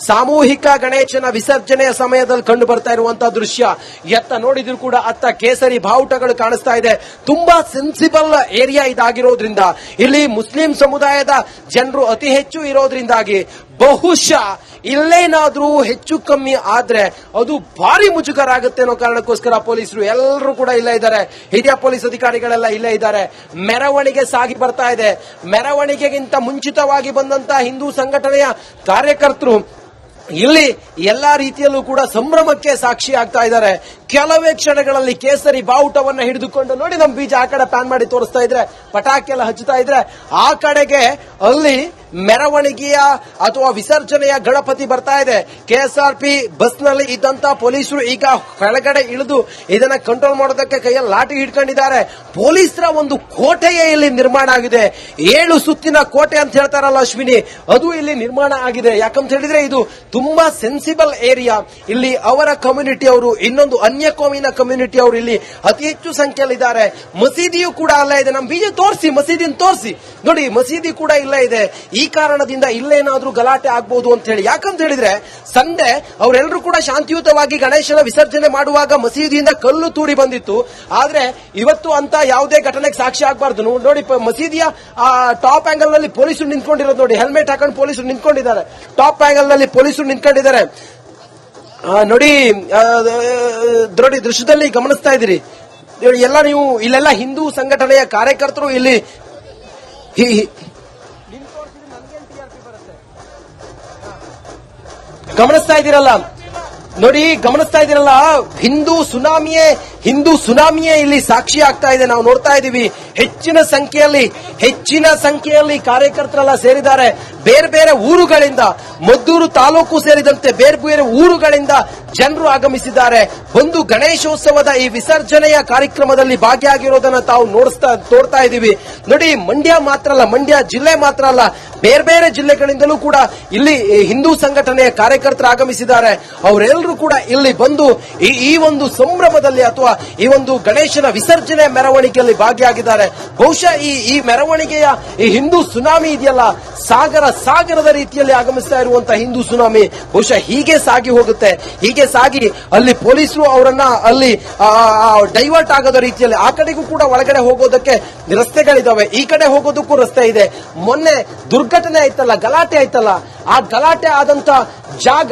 ಸಾಮೂಹಿಕ ಗಣೇಶನ ವಿಸರ್ಜನೆಯ ಸಮಯದಲ್ಲಿ ಕಂಡು ಬರ್ತಾ ಇರುವಂತಹ ದೃಶ್ಯ. ಎತ್ತ ನೋಡಿದ್ರು ಕೂಡ ಅತ್ತ ಕೇಸರಿ ಬಾವುಟಗಳು ಕಾಣಿಸ್ತಾ ಇದೆ. ತುಂಬಾ ಸೆನ್ಸಿಬಲ್ ಏರಿಯಾ ಇದಾಗಿರೋದ್ರಿಂದ, ಇಲ್ಲಿ ಮುಸ್ಲಿಂ ಸಮುದಾಯದ ಜನರು ಅತಿ ಹೆಚ್ಚು ಇರೋದ್ರಿಂದಾಗಿ ಬಹುಶಃ ಇಲ್ಲೇನಾದ್ರೂ ಹೆಚ್ಚು ಕಮ್ಮಿ ಆದ್ರೆ ಅದು ಭಾರಿ ಮುಜುಗರ ಆಗುತ್ತೆ ಅನ್ನೋ ಕಾರಣಕ್ಕೋಸ್ಕರ ಪೊಲೀಸರು ಎಲ್ಲರೂ ಕೂಡ ಇಲ್ಲೇ ಇದ್ದಾರೆ. ಹಿರಿಯ ಪೊಲೀಸ್ ಅಧಿಕಾರಿಗಳೆಲ್ಲ ಇಲ್ಲೇ ಇದ್ದಾರೆ. ಮೆರವಣಿಗೆ ಸಾಗಿ ಬರ್ತಾ ಇದೆ. ಮೆರವಣಿಗೆಗಿಂತ ಮುಂಚಿತವಾಗಿ ಬಂದಂತಹ ಹಿಂದೂ ಸಂಘಟನೆಯ ಕಾರ್ಯಕರ್ತರು ಇಲ್ಲಿ ಎಲ್ಲಾ ರೀತಿಯಲ್ಲೂ ಕೂಡ ಸಂಭ್ರಮಕ್ಕೆ ಸಾಕ್ಷಿ ಆಗ್ತಾ ಇದ್ದಾರೆ. ಕೆಲವೇ ಕ್ಷಣಗಳಲ್ಲಿ ಕೇಸರಿ ಬಾವುಟವನ್ನ ಹಿಡಿದುಕೊಂಡು ನೋಡಿ, ನಮ್ಮ ಬೀಜ ಆ ಕಡೆ ಪ್ಯಾನ್ ಮಾಡಿ ತೋರಿಸ್ತಾ ಇದ್ರೆ, ಪಟಾಕಿ ಎಲ್ಲ ಹಚ್ಚುತ್ತಾ ಇದ್ರೆ, ಆ ಕಡೆಗೆ ಅಲ್ಲಿ ಮೆರವಣಿಗೆಯ ಅಥವಾ ವಿಸರ್ಜನೆಯ ಗಣಪತಿ ಬರ್ತಾ ಇದೆ. ಕೆಎಸ್ಆರ್ಪಿ ಬಸ್ನಲ್ಲಿ ಇದ್ದಂತ ಪೊಲೀಸರು ಈಗ ಕೆಳಗಡೆ ಇಳಿದು ಇದನ್ನ ಕಂಟ್ರೋಲ್ ಮಾಡೋದಕ್ಕೆ ಕೈಯಲ್ಲಿ ಲಾಠಿ ಹಿಡ್ಕೊಂಡಿದ್ದಾರೆ. ಪೊಲೀಸರ ಒಂದು ಕೋಟೆಯೇ ಇಲ್ಲಿ ನಿರ್ಮಾಣ ಆಗಿದೆ. 7 ಸುತ್ತಿನ ಕೋಟೆ ಅಂತ ಹೇಳ್ತಾರಲ್ಲ ಅಶ್ವಿನಿ, ಅದು ಇಲ್ಲಿ ನಿರ್ಮಾಣ ಆಗಿದೆ. ಯಾಕಂತ ಹೇಳಿದ್ರೆ ಇದು ತುಂಬಾ ಸೆನ್ಸಿಬಲ್ ಏರಿಯಾ. ಇಲ್ಲಿ ಅವರ ಕಮ್ಯುನಿಟಿ ಅವರು, ಇನ್ನೊಂದು ಅನ್ಯ ಕೋಮಿನ ಕಮ್ಯುನಿಟಿ ಅವರು ಇಲ್ಲಿ ಅತಿ ಹೆಚ್ಚು ಸಂಖ್ಯೆಯಲ್ಲಿದ್ದಾರೆ. ಮಸೀದಿಯು ಕೂಡ ಅಲ್ಲೇ ಇದೆ. ನಮ್ಮ ಬೀಜ ತೋರಿಸಿ, ಮಸೀದಿನ ತೋರಿಸಿ ನೋಡಿ, ಮಸೀದಿ ಕೂಡ ಇಲ್ಲೇ ಇದೆ. ಈ ಕಾರಣದಿಂದ ಇಲ್ಲೇನಾದ್ರೂ ಗಲಾಟೆ ಆಗ್ಬಹುದು ಅಂತ ಹೇಳಿ. ಯಾಕಂತ ಹೇಳಿದ್ರೆ ಸಂಡೆ ಅವರೆಲ್ಲರೂ ಕೂಡ ಶಾಂತಿಯುತವಾಗಿ ಗಣೇಶನ ವಿಸರ್ಜನೆ ಮಾಡುವಾಗ ಮಸೀದಿಯಿಂದ ಕಲ್ಲು ತೂರಿ ಬಂದಿತ್ತು. ಆದ್ರೆ ಇವತ್ತು ಅಂತ ಯಾವುದೇ ಘಟನೆಗೆ ಸಾಕ್ಷಿ ಆಗಬಾರ್ದು. ನೋಡಿ, ಮಸೀದಿಯ ಟಾಪ್ ಆಂಗಲ್ ನಲ್ಲಿ ಪೊಲೀಸರು ನಿಂತ್ಕೊಂಡಿರೋದು ನೋಡಿ, ಹೆಲ್ಮೆಟ್ ಹಾಕೊಂಡು ಪೊಲೀಸರು ನಿಂತ್ಕೊಂಡಿದ್ದಾರೆ. ಟಾಪ್ ಆಂಗಲ್ ನಲ್ಲಿ ಪೊಲೀಸರು ನಿಂತ್ಕೊಂಡಿದ್ದಾರೆ ನೋಡಿ. ನೋಡಿ, ದೃಶ್ಯದಲ್ಲಿ ಗಮನಿಸ್ತಾ ಇದ್ದೀರಿ ಎಲ್ಲ ನೀವು. ಇಲ್ಲೆಲ್ಲ ಹಿಂದೂ ಸಂಘಟನೆಯ ಕಾರ್ಯಕರ್ತರು ಇಲ್ಲಿ ಗಮನಿಸ್ತಾ ಇದ್ದೀರಲ್ಲ ನೋಡಿ, ಗಮನಿಸ್ತಾ ಇದ್ದೀರಲ್ಲ. ಹಿಂದೂ ಸುನಾಮಿಯೇ ಇಲ್ಲಿ ಸಾಕ್ಷಿ ಆಗ್ತಾ ಇದೆ. ನಾವು ನೋಡ್ತಾ ಇದ್ದೀವಿ ಹೆಚ್ಚಿನ ಸಂಖ್ಯೆಯಲ್ಲಿ ಕಾರ್ಯಕರ್ತರೆಲ್ಲ ಸೇರಿದ್ದಾರೆ. ಬೇರೆ ಬೇರೆ ಊರುಗಳಿಂದ, ಮದ್ದೂರು ತಾಲೂಕು ಸೇರಿದಂತೆ ಬೇರೆ ಬೇರೆ ಊರುಗಳಿಂದ ಜನರು ಆಗಮಿಸಿದ್ದಾರೆ. ಒಂದು ಗಣೇಶೋತ್ಸವದ ಈ ವಿಸರ್ಜನೆಯ ಕಾರ್ಯಕ್ರಮದಲ್ಲಿ ಭಾಗಿಯಾಗಿರೋದನ್ನ ತಾವು ನೋಡ್ತಾ ಇದ್ದೀವಿ ನೋಡಿ. ಮಂಡ್ಯ ಜಿಲ್ಲೆ ಮಾತ್ರ ಅಲ್ಲ, ಬೇರೆ ಬೇರೆ ಜಿಲ್ಲೆಗಳಿಂದಲೂ ಕೂಡ ಇಲ್ಲಿ ಹಿಂದೂ ಸಂಘಟನೆಯ ಕಾರ್ಯಕರ್ತರು ಆಗಮಿಸಿದ್ದಾರೆ. ಅವರೆಲ್ಲರೂ ಕೂಡ ಇಲ್ಲಿ ಬಂದು ಈ ಒಂದು ಸಂಭ್ರಮದಲ್ಲಿ ಅಥವಾ ಈ ಒಂದು ಗಣೇಶನ ವಿಸರ್ಜನೆ ಮೆರವಣಿಗೆಯಲ್ಲಿ ಭಾಗಿಯಾಗಿದ್ದಾರೆ. ಬಹುಶಃ ಈ ಮೆರವಣಿಗೆಯ ಈ ಹಿಂದೂ ಸುನಾಮಿ ಇದೆಯಲ್ಲ, ಸಾಗರದ ರೀತಿಯಲ್ಲಿ ಆಗಮಿಸ್ತಾ ಇರುವಂತಹ ಹಿಂದೂ ಸುನಾಮಿ ಬಹುಶಃ ಹೀಗೆ ಸಾಗಿ ಹೋಗುತ್ತೆ. ಹೀಗೆ ಸಾಗಿ ಅಲ್ಲಿ ಪೊಲೀಸರು ಅವರನ್ನ ಅಲ್ಲಿ ಡೈವರ್ಟ್ ಆಗೋದ ರೀತಿಯಲ್ಲಿ, ಆ ಕಡೆಗೂ ಕೂಡ ಒಳಗಡೆ ಹೋಗೋದಕ್ಕೆ ರಸ್ತೆಗಳಿದಾವೆ, ಈ ಕಡೆ ಹೋಗೋದಕ್ಕೂ ರಸ್ತೆ ಇದೆ. ಮೊನ್ನೆ ದುರ್ಘಟನೆ ಆಯ್ತಲ್ಲ, ಗಲಾಟೆ ಆಯ್ತಲ್ಲ, ಆ ಗಲಾಟೆ ಆದಂತ ಜಾಗ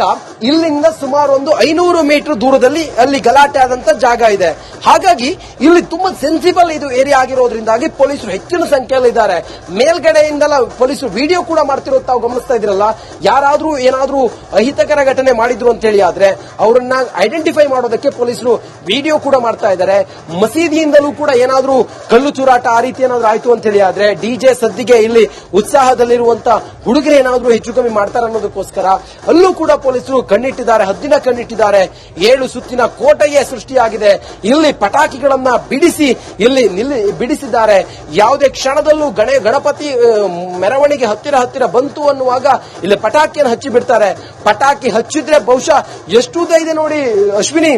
ಇಲ್ಲಿಂದ ಸುಮಾರು ಒಂದು 500 ಮೀಟರ್ ದೂರದಲ್ಲಿ ಅಲ್ಲಿ ಗಲಾಟೆ ಆದಂತ ಜಾಗ ಇದೆ. ಹಾಗಾಗಿ ಇಲ್ಲಿ ತುಂಬಾ ಸೆನ್ಸಿಬಲ್ ಇದು ಏರಿಯಾ ಆಗಿರೋದ್ರಿಂದಾಗಿ ಪೊಲೀಸರು ಹೆಚ್ಚಿನ ಸಂಖ್ಯೆಯಲ್ಲಿದ್ದಾರೆ. ಮೇಲ್ಗಡೆಯಿಂದಲ್ಲ ಪೊಲೀಸರು ವಿಡಿಯೋ ಕೂಡ ಮಾಡ್ತಿರೋದು ತಾವು ಗಮನಿಸ್ತಾ ಇದ್ರಲ್ಲ. ಯಾರಾದ್ರೂ ಏನಾದ್ರೂ ಅಹಿತಕರ ಘಟನೆ ಮಾಡಿದ್ರು ಅಂತ ಹೇಳಿ ಆದ್ರೆ ಅವರನ್ನ ಐಡೆಂಟಿಫೈ ಮಾಡೋದಕ್ಕೆ ಪೊಲೀಸರು ವಿಡಿಯೋ ಕೂಡ ಮಾಡ್ತಾ ಇದ್ದಾರೆ. ಮಸೀದಿಯಿಂದಲೂ ಕೂಡ ಏನಾದ್ರೂ ಕಲ್ಲು ಚೂರಾಟ ಆ ರೀತಿ ಏನಾದ್ರೂ ಆಯ್ತು ಅಂತ ಹೇಳಿ ಆದ್ರೆ ಡಿಜೆ ಸದ್ದಿಗೆ ಇಲ್ಲಿ ಉತ್ಸಾಹದಲ್ಲಿರುವಂತ ಹುಡುಗರು ಏನಾದ್ರೂ ಹೆಚ್ಚು ಕಮ್ಮಿ ಮಾಡ್ತಾರೆ ಅನ್ನೋದಕ್ಕೋಸ್ಕರ ಅಲ್ಲೂ ಕೂಡ ಪೊಲೀಸರು ಕಣ್ಣಿಟ್ಟಿದ್ದಾರೆ, ಹದ್ದಿನ ಕಣ್ಣಿಟ್ಟಿದ್ದಾರೆ. 7 ಸುತ್ತಿನ ಕೋಟೆಯೇ ಸೃಷ್ಟಿಯಾಗಿದೆ. ಇಲ್ಲಿ ಪಟಾಕಿಗಳನ್ನ ಬಿಡಿಸಿದ್ದಾರೆ. ಯಾವುದೇ ಕ್ಷಣದಲ್ಲೂ ಗಣಪತಿ ಮೆರವಣಿಗೆ ಹತ್ತಿರ ಬಂತು ಅನ್ನುವಾಗ ಇಲ್ಲಿ ಪಟಾಕಿಯನ್ನು ಹಚ್ಚಿ ಬಿಡ್ತಾರೆ. ಪಟಾಕಿ ಹಚ್ಚಿದ್ರೆ ಬಹುಶಃ ಎಷ್ಟು ಉದ್ದ ಇದೆ ನೋಡಿ ಅಶ್ವಿನಿ,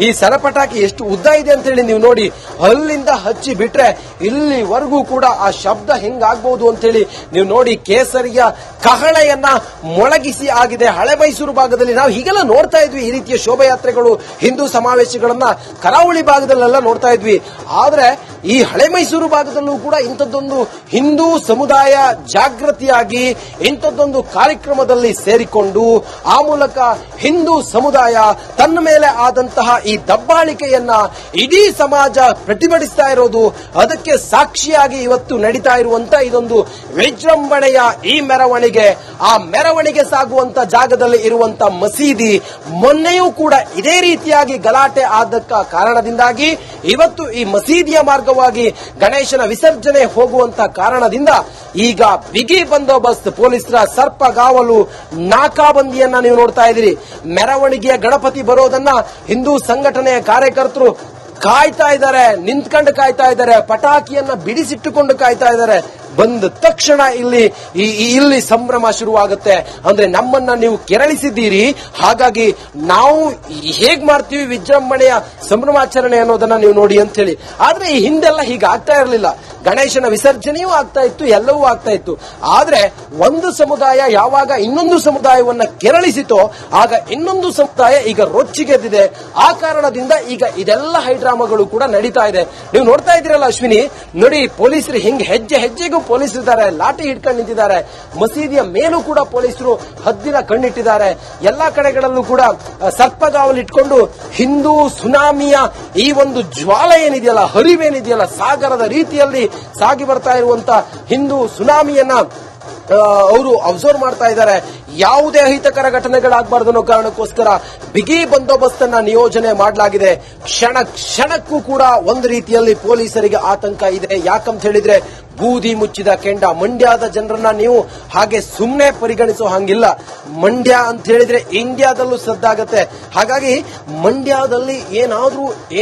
ಈ ಸರಪಟಾಕಿ ಎಷ್ಟು ಉದ್ದ ಇದೆ ಅಂತ ಹೇಳಿ ನೀವು ನೋಡಿ. ಅಲ್ಲಿಂದ ಹಚ್ಚಿ ಬಿಟ್ರೆ ಇಲ್ಲಿವರೆಗೂ ಕೂಡ ಆ ಶಬ್ದ ಹೆಂಗಾಗಬಹುದು ಅಂತ ಹೇಳಿ ನೀವು ನೋಡಿ. ಕೇಸರಿಯ ಕಹಳೆಯನ್ನ ಮೊಳಗಿಸಿ ಆಗಿದೆ. ಹಳೆ ಮೈಸೂರು ಭಾಗದಲ್ಲಿ ನಾವು ಹೀಗೆಲ್ಲ ನೋಡ್ತಾ ಇದ್ವಿ, ಈ ರೀತಿಯ ಶೋಭಾಯಾತ್ರೆಗಳು, ಹಿಂದೂ ಸಮಾವೇಶಗಳನ್ನ ಕರಾವಳಿ ಭಾಗದಲ್ಲೆಲ್ಲ ನೋಡ್ತಾ ಇದ್ವಿ. ಆದ್ರೆ ಈ ಹಳೆ ಮೈಸೂರು ಭಾಗದಲ್ಲೂ ಕೂಡ ಇಂಥದ್ದೊಂದು ಹಿಂದೂ ಸಮುದಾಯ ಜಾಗೃತಿಯಾಗಿ ಇಂಥದ್ದೊಂದು ಕಾರ್ಯಕ್ರಮದಲ್ಲಿ ಸೇರಿಕೊಂಡು ಆ ಮೂಲಕ ಹಿಂದೂ ಸಮುದಾಯ ತನ್ನ ಮೇಲೆ ಆದಂತಹ ಈ ದಬ್ಬಾಳಿಕೆಯನ್ನ ಇಡೀ ಸಮಾಜ ಪ್ರತಿಭಟಿಸ್ತಾ ಇರೋದು, ಅದಕ್ಕೆ ಸಾಕ್ಷಿಯಾಗಿ ಇವತ್ತು ನಡೀತಾ ಇರುವಂತಹ ಇದೊಂದು ವಿಜೃಂಭಣೆಯ ಈ ಮೆರವಣಿಗೆ. ಆ ಮೆರವಣಿಗೆ ಸಾಗುವಂತ ಜಾಗದಲ್ಲಿ ಇರುವಂತ ಮಸೀದಿ ಮೊನ್ನೆಯೂ ಕೂಡ ಇದೇ ರೀತಿಯಾಗಿ ಗಲಾಟೆ ಆದಕ್ಕ ಕಾರಣದಿಂದಾಗಿ ಇವತ್ತು ಈ ಮಸೀದಿಯ ಮಾರ್ಗವಾಗಿ ಗಣೇಶನ ವಿಸರ್ಜನೆ ಹೋಗುವಂತ ಕಾರಣದಿಂದ ಈಗ ಬಿಗಿ ಬಂದೋಬಸ್ತ್, ಪೊಲೀಸರ ಸರ್ಪಗಾವಲು, ನಾಕಾಬಂದಿಯನ್ನ ನೀವು ನೋಡ್ತಾ ಇದ್ದೀರಿ. ಮೆರವಣಿಗೆಯ ಗಣಪತಿ ಬರೋದನ್ನ ಹಿಂದೂ ಸಂಘಟನೆಯ ಕಾರ್ಯಕರ್ತರು ಕಾಯ್ತಾ ಇದ್ದಾರೆ, ನಿಂತ್ಕೊಂಡು ಕಾಯ್ತಾ ಇದ್ದಾರೆ, ಪಟಾಕಿಯನ್ನ ಬಿಡಿಸಿಟ್ಟುಕೊಂಡು ಕಾಯ್ತಾ ಇದ್ದಾರೆ. ಬಂದ ತಕ್ಷಣ ಇಲ್ಲಿ ಸಂಭ್ರಮ ಶುರುವಾಗುತ್ತೆ. ಅಂದ್ರೆ ನಮ್ಮನ್ನ ನೀವು ಕೆರಳಿಸಿದ್ದೀರಿ, ಹಾಗಾಗಿ ನಾವು ಹೇಗ್ ಮಾಡ್ತೀವಿ ವಿಜೃಂಭಣೆಯ ಸಂಭ್ರಮಾಚರಣೆ ಅನ್ನೋದನ್ನ ನೀವು ನೋಡಿ ಅಂತ ಹೇಳಿ. ಆದ್ರೆ ಈ ಹಿಂದೆಲ್ಲ ಹೀಗೆ ಆಗ್ತಾ ಇರಲಿಲ್ಲ. ಗಣೇಶನ ವಿಸರ್ಜನೆಯೂ ಆಗ್ತಾ ಇತ್ತು, ಎಲ್ಲವೂ ಆಗ್ತಾ ಇತ್ತು. ಆದ್ರೆ ಒಂದು ಸಮುದಾಯ ಯಾವಾಗ ಇನ್ನೊಂದು ಸಮುದಾಯವನ್ನ ಕೆರಳಿಸಿತೋ ಆಗ ಇನ್ನೊಂದು ಸಮುದಾಯ ಈಗ ರೊಚ್ಚಿಗೆದ್ದಿದೆ. ಆ ಕಾರಣದಿಂದ ಈಗ ಇದೆಲ್ಲ ಹೈಡ್ರಾಮಾಗಳು ಕೂಡ ನಡೀತಾ ಇದೆ. ನೀವು ನೋಡ್ತಾ ಇದ್ದೀರಲ್ಲ ಅಶ್ವಿನಿ, ನೋಡಿ ಪೊಲೀಸರು ಹಿಂಗ್ ಹೆಜ್ಜೆ ಹೆಜ್ಜೆಗೂ ಪೊಲೀಸರು ಇದ್ದಾರೆ, ಲಾಠಿ ಹಿಡ್ಕೊಂಡು ನಿಂತಿದ್ದಾರೆ. ಮಸೀದಿಯ ಮೇಲೂ ಕೂಡ ಪೊಲೀಸರು ಹದ್ದಿನ ಕಣ್ಣಿಟ್ಟಿದ್ದಾರೆ. ಎಲ್ಲಾ ಕಡೆಗಳಲ್ಲೂ ಕೂಡ ಸರ್ಪಗಾವಲಿಟ್ಕೊಂಡು ಹಿಂದೂ ಸುನಾಮಿಯ ಈ ಒಂದು ಜ್ವಾಲ ಏನಿದೆಯಲ್ಲ, ಹರಿವೇನಿದೆಯಲ್ಲ, ಸಾಗರದ ರೀತಿಯಲ್ಲಿ ಸಾಗಿ ಬರ್ತಾ ಇರುವಂತ ಹಿಂದೂ ಸುನಾಮಿಯನ್ನ ಅವರು ಅಬ್ಸರ್ವ್ ಮಾಡ್ತಾ ಇದ್ದಾರೆ. ಯಾವುದೇ ಅಹಿತಕರ ಘಟನೆಗಳಾಗಬಾರದು ಅನ್ನೋ ಕಾರಣಕ್ಕೋಸ್ಕರ ಬಿಗಿ ಬಂದೋಬಸ್ತ್ ಅನ್ನ ನಿಯೋಜನೆ ಮಾಡಲಾಗಿದೆ. ಕ್ಷಣಕ್ಕೂ ಕೂಡ ಒಂದು ರೀತಿಯಲ್ಲಿ ಪೊಲೀಸರಿಗೆ ಆತಂಕ ಇದೆ. ಯಾಕಂತ ಹೇಳಿದ್ರೆ ಬೂದಿ ಮುಚ್ಚಿದ ಕೆಂಡ. ಮಂಡ್ಯದ ಜನರನ್ನ ನೀವು ಹಾಗೆ ಸುಮ್ಮನೆ ಪರಿಗಣಿಸೋ ಹಂಗಿಲ್ಲ. ಮಂಡ್ಯ ಅಂತ ಹೇಳಿದ್ರೆ ಇಂಡಿಯಾದಲ್ಲೂ ಸದ್ದಾಗತ್ತೆ. ಹಾಗಾಗಿ ಮಂಡ್ಯದಲ್ಲಿ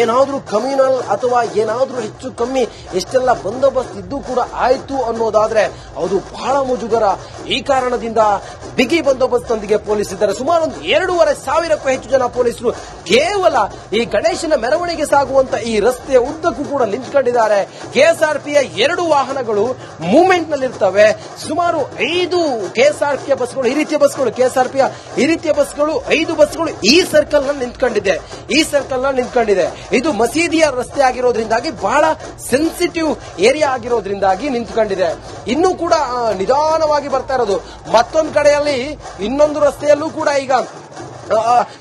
ಏನಾದ್ರೂ ಕಮ್ಯುನಲ್ ಅಥವಾ ಏನಾದ್ರೂ ಹೆಚ್ಚು ಕಮ್ಮಿ ಎಷ್ಟೆಲ್ಲ ಬಂದೋಬಸ್ತ್ ಇದ್ದು ಕೂಡ ಆಯ್ತು ಅನ್ನೋದಾದ್ರೆ ಅದು ಬಹಳ ಮುಜುಗರ. ಈ ಕಾರಣದಿಂದ ಬಿಗಿ ಬಂದೋಬಸ್ತ್ನೊಂದಿಗೆ ಪೊಲೀಸ್ ಇದ್ದಾರೆ. ಸುಮಾರು 2,500ಕ್ಕೂ ಹೆಚ್ಚು ಜನ ಪೊಲೀಸರು ಕೇವಲ ಈ ಗಣೇಶನ ಮೆರವಣಿಗೆ ಸಾಗುವಂತ ಈ ರಸ್ತೆಯ ಉದ್ದಕ್ಕೂ ಕೂಡ ನಿಂತ್ಕೊಂಡಿದ್ದಾರೆ. ಕೆಎಸ್ಆರ್ಪಿಯ 2 ವಾಹನಗಳು ಮೂವ್ಮೆಂಟ್ ನಲ್ಲಿರ್ತವೆ. ಸುಮಾರು 5 ಕೆಎಸ್ಆರ್ಪಿಯ ಬಸ್ಗಳು, ಈ ರೀತಿಯ ಬಸ್ಗಳು, ಕೆಎಸ್ಆರ್ಪಿಯ ಈ ರೀತಿಯ ಬಸ್ಗಳು 5 ಬಸ್ಗಳು ಈ ಸರ್ಕಲ್ ನಲ್ಲಿ ನಿಂತ್ಕೊಂಡಿದೆ. ಇದು ಮಸೀದಿಯ ರಸ್ತೆ ಆಗಿರೋದ್ರಿಂದಾಗಿ ಬಹಳ ಸೆನ್ಸಿಟಿವ್ ಏರಿಯಾ ಆಗಿರೋದ್ರಿಂದಾಗಿ ನಿಂತ್ಕೊಂಡಿದೆ. ಇನ್ನೂ ಕೂಡ ನಿಧಾನವಾಗಿ ಬರ್ತಾ ಇರೋದು. ಮತ್ತೊಂದು ಕಡೆಯಲ್ಲಿ ಇನ್ನೊಂದು ರಸ್ತೆಯಲ್ಲೂ ಕೂಡ ಈಗ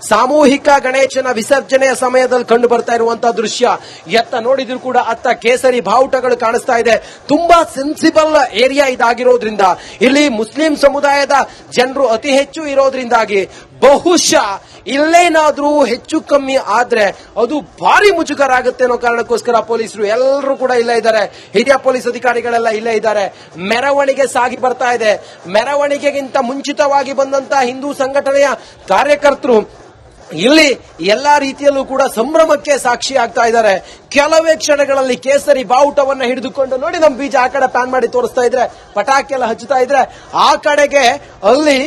ಸಾಮೂಹಿಕ ಗಣೇಶನ ವಿಸರ್ಜನೆಯ ಸಮಯದಲ್ಲಿ ಕಂಡು ಬರ್ತಾ ಇರುವಂತಹ ದೃಶ್ಯ. ಎತ್ತ ನೋಡಿದ್ರು ಕೂಡ ಅತ್ತ ಕೇಸರಿ ಬಾವುಟಗಳು ಕಾಣಿಸ್ತಾ ಇದೆ. ತುಂಬಾ ಸೆನ್ಸಿಬಲ್ ಏರಿಯಾ ಇದಾಗಿರೋದ್ರಿಂದ, ಇಲ್ಲಿ ಮುಸ್ಲಿಂ ಸಮುದಾಯದ ಜನರು ಅತಿ ಹೆಚ್ಚು ಇರೋದ್ರಿಂದಾಗಿ ಬಹುಶಃ ಇಲ್ಲೇನಾದ್ರೂ ಹೆಚ್ಚು ಕಮ್ಮಿ ಆದ್ರೆ ಅದು ಭಾರಿ ಮುಜುಗರ ಆಗುತ್ತೆ ಅನ್ನೋ ಕಾರಣಕ್ಕೋಸ್ಕರ ಪೊಲೀಸರು ಎಲ್ಲರೂ ಕೂಡ ಇಲ್ಲೇ ಇದ್ದಾರೆ. ಹಿರಿಯ ಪೊಲೀಸ್ ಅಧಿಕಾರಿಗಳೆಲ್ಲ ಇಲ್ಲೇ ಇದ್ದಾರೆ. ಮೆರವಣಿಗೆ ಸಾಗಿ ಬರ್ತಾ ಇದೆ. ಮೆರವಣಿಗೆಗಿಂತ ಮುಂಚಿತವಾಗಿ ಬಂದಂತಹ ಹಿಂದೂ ಸಂಘಟನೆಯ ಕಾರ್ಯಕರ್ತರು ಇಲ್ಲಿ ಎಲ್ಲಾ ರೀತಿಯಲ್ಲೂ ಕೂಡ ಸಂಭ್ರಮಕ್ಕೆ ಸಾಕ್ಷಿ ಆಗ್ತಾ ಇದ್ದಾರೆ. ಕೆಲವೇ ಕ್ಷಣಗಳಲ್ಲಿ ಕೇಸರಿ ಬಾವುಟವನ್ನ ಹಿಡಿದುಕೊಂಡು ನೋಡಿ, ನಮ್ಮ ಬೀಜ ಆ ಕಡೆ ಪ್ಯಾನ್ ಮಾಡಿ ತೋರಿಸ್ತಾ ಇದ್ರೆ, ಪಟಾಕಿ ಎಲ್ಲ ಹಚ್ಚುತ್ತಾ ಇದ್ರೆ, ಆ ಕಡೆಗೆ ಅಲ್ಲಿ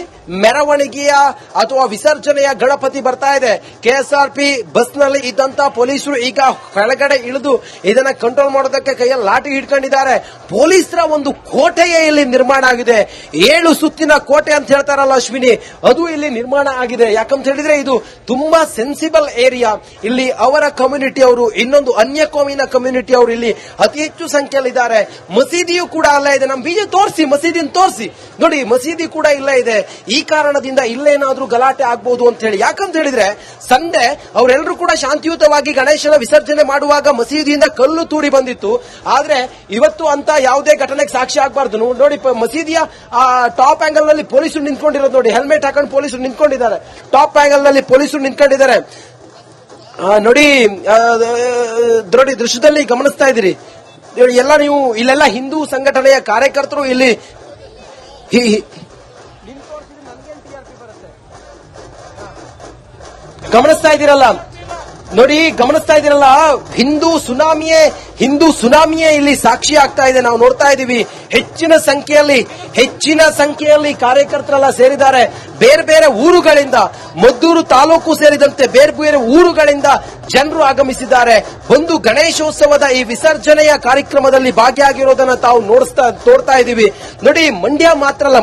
ಮೆರವಣಿಗೆಯ ಅಥವಾ ವಿಸರ್ಜನೆಯ ಗಣಪತಿ ಬರ್ತಾ ಇದೆ. ಕೆಎಸ್ಆರ್ಪಿ ಬಸ್ನಲ್ಲಿ ಇದ್ದಂತ ಪೊಲೀಸರು ಈಗ ಕೆಳಗಡೆ ಇಳಿದು ಇದನ್ನ ಕಂಟ್ರೋಲ್ ಮಾಡೋದಕ್ಕೆ ಕೈಯಲ್ಲಿ ಲಾಠಿ ಹಿಡ್ಕೊಂಡಿದ್ದಾರೆ. ಪೊಲೀಸರ ಒಂದು ಕೋಟೆಯೇ ಇಲ್ಲಿ ನಿರ್ಮಾಣ ಆಗಿದೆ. 7 ಸುತ್ತಿನ ಕೋಟೆ ಅಂತ ಹೇಳ್ತಾರಲ್ಲ ಅಶ್ವಿನಿ, ಅದು ಇಲ್ಲಿ ನಿರ್ಮಾಣ ಆಗಿದೆ. ಯಾಕಂತ ಹೇಳಿದ್ರೆ ಇದು ತುಂಬಾ ಸೆನ್ಸಿಬಲ್ ಏರಿಯಾ. ಇಲ್ಲಿ ಅವರ ಕಮ್ಯುನಿಟಿ ಅವರು, ಇನ್ನೊಂದು ಅನ್ಯ ಕೋಮಿನ ಕಮ್ಯುನಿಟಿ ಅವರು ಇಲ್ಲಿ ಅತಿ ಹೆಚ್ಚು ಸಂಖ್ಯೆಯಲ್ಲಿದ್ದಾರೆ. ಮಸೀದಿಯೂ ಕೂಡ ಅಲ್ಲೇ ಇದೆ. ನಮ್ಮ ಬೀಜ ತೋರಿಸಿ, ಮಸೀದಿನ ತೋರಿಸಿ ನೋಡಿ, ಮಸೀದಿ ಕೂಡ ಇಲ್ಲೇ ಇದೆ. ಈ ಕಾರಣದಿಂದ ಇಲ್ಲೇನಾದ್ರೂ ಗಲಾಟೆ ಆಗ್ಬಹುದು ಅಂತ ಹೇಳಿ. ಯಾಕಂತ ಹೇಳಿದ್ರೆ ಸಂಡೆ ಅವರೆಲ್ಲರೂ ಕೂಡ ಶಾಂತಿಯುತವಾಗಿ ಗಣೇಶನ ವಿಸರ್ಜನೆ ಮಾಡುವಾಗ ಮಸೀದಿಯಿಂದ ಕಲ್ಲು ತೂರಿ ಬಂದಿತ್ತು. ಆದ್ರೆ ಇವತ್ತು ಅಂತ ಯಾವುದೇ ಘಟನೆಗೆ ಸಾಕ್ಷಿ ಆಗಬಾರ್ದು. ನೋಡಿ, ಮಸೀದಿಯ ಟಾಪ್ ಆಂಗಲ್ ನಲ್ಲಿ ಪೊಲೀಸರು ನಿಂತ್ಕೊಂಡಿರೋದು ನೋಡಿ. ಹೆಲ್ಮೆಟ್ ಹಾಕೊಂಡು ಪೊಲೀಸರು ನಿಂತ್ಕೊಂಡಿದ್ದಾರೆ. ಟಾಪ್ ಆಂಗಲ್ ನಲ್ಲಿ ಪೊಲೀಸರು ನಿಂತ್ಕೊಂಡಿದ್ದಾರೆ ನೋಡಿ. ದೃಶ್ಯದಲ್ಲಿ ಗಮನಿಸ್ತಾ ಇದ್ದೀರಿ ಎಲ್ಲ ನೀವು. ಇಲ್ಲೆಲ್ಲ ಹಿಂದೂ ಸಂಘಟನೆಯ ಕಾರ್ಯಕರ್ತರು ಇಲ್ಲಿ ಗಮನಿಸ್ತಾ ಇದ್ದೀರಲ್ಲ ನೋಡಿ, ಗಮನಿಸ್ತಾ ಇದ್ದೀರಲ್ಲ. ಹಿಂದೂ ಸುನಾಮಿಯೇ ಇಲ್ಲಿ ಸಾಕ್ಷಿ ಆಗ್ತಾ ಇದೆ. ನಾವು ನೋಡ್ತಾ ಇದ್ದೀವಿ ಹೆಚ್ಚಿನ ಸಂಖ್ಯೆಯಲ್ಲಿ ಕಾರ್ಯಕರ್ತರೆಲ್ಲ ಸೇರಿದ್ದಾರೆ. ಬೇರೆ ಬೇರೆ ಊರುಗಳಿಂದ, ಮದ್ದೂರು ತಾಲೂಕು ಸೇರಿದಂತೆ ಬೇರೆ ಬೇರೆ ಊರುಗಳಿಂದ ಜನರು ಆಗಮಿಸಿದ್ದಾರೆ. ಒಂದು ಗಣೇಶೋತ್ಸವದ ಈ ವಿಸರ್ಜನೆಯ ಕಾರ್ಯಕ್ರಮದಲ್ಲಿ ಭಾಗಿಯಾಗಿರೋದನ್ನ ತಾವು ನೋಡ್ತಾ ಇದ್ದೀವಿ ನೋಡಿ.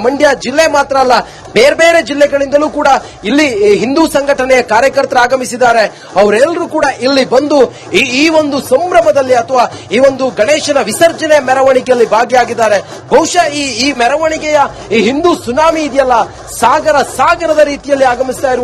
ಮಂಡ್ಯ ಜಿಲ್ಲೆ ಮಾತ್ರ ಅಲ್ಲ, ಬೇರೆ ಬೇರೆ ಜಿಲ್ಲೆಗಳಿಂದಲೂ ಕೂಡ ಇಲ್ಲಿ ಹಿಂದೂ ಸಂಘಟನೆಯ ಕಾರ್ಯಕರ್ತರು ಆಗಮಿಸಿದ್ದಾರೆ. ಅವರೆಲ್ಲರೂ ಕೂಡ ಇಲ್ಲಿ ಬಂದು ಈ ಒಂದು ಸಂಭ್ರಮದಲ್ಲಿ ಅಥವಾ ಈ ಒಂದು ಗಣೇಶನ ವಿಸರ್ಜನೆ ಮೆರವಣಿಗೆಯಲ್ಲಿ ಭಾಗಿಯಾಗಿದ್ದಾರೆ. ಬಹುಶಃ ಈ ಮೆರವಣಿಗೆಯ ಈ ಹಿಂದೂ ಸುನಾಮಿ ಇದೆಯಲ್ಲ, ಸಾಗರದ ರೀತಿಯಲ್ಲಿ ಆಗಮಿಸ್ತಾ ಇರುವಂತಹ